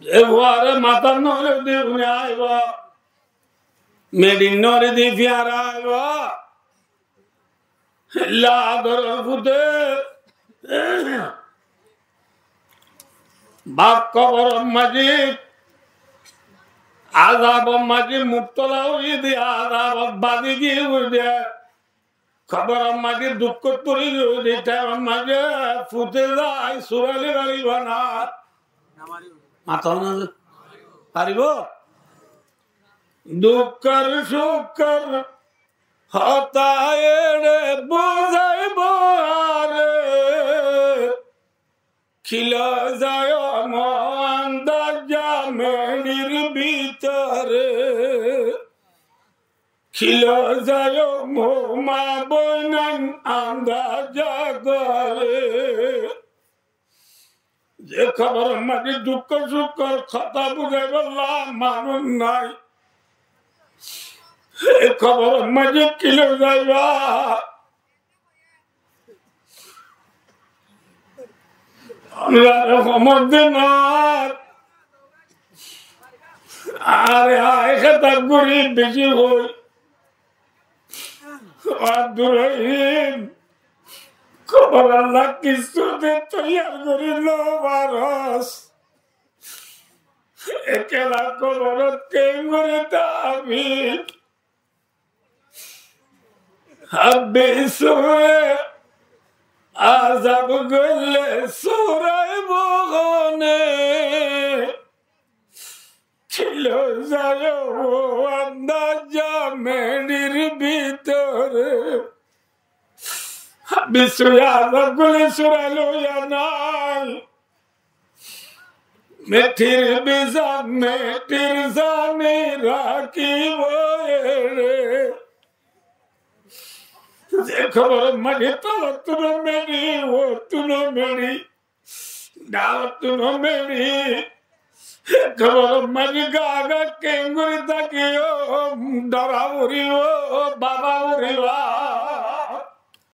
এবারে মাথা নরে দিয়ে আইব মেডিন নরে দিয়ে ফিয়ারা আইব লাদর ফুটে বাপ কবর মাঝি আজাব মাঝি মুক্তলা উড়িয়ে দিয়ে আজাব বাদি গিয়ে উড়ে দিয়ে খবর মাঝি দুঃখ তুলি দিয়ে মাঝে ফুটে যায় সুরালি রালিব না মাথা না পারিব দুঃখর সুখর হতায় রে বোঝাইব আরে খিল যায় মন্দাজা মেনির ভিতরে খিল যায় মা বইনান আন্দাজা করে যে খবর মাঝে দুঃখ সুখর কথা বুঝাই বললাম মানুষ নাই এ খবর মাঝে কিলো যাইবা আমরা সমর্থনার আরে আয় খেতার গরিব বেশি হই আব্দুরহিম খবর আল্লাহ কিছুতে তৈয়ার করিল বারস একেলা খবর কেঙ্গুরি দাবি হাব্বে সুরে আজাব গলে সুরাই বগনে ছিল যায় আন্দাজা মেডির ভিতরে বিশ্ব আজাব গলে সুরাইল নাই মেথির বিজান মেটির জানি রাখিব রে খবর মাঝে তালা তুনো মেরি ও তুনো মেরি ডাল তুনো মেরি খবর মাঝে গাগা কেঙ্গুরি তাকিও ডরা উড়িব বাবা উড়িবা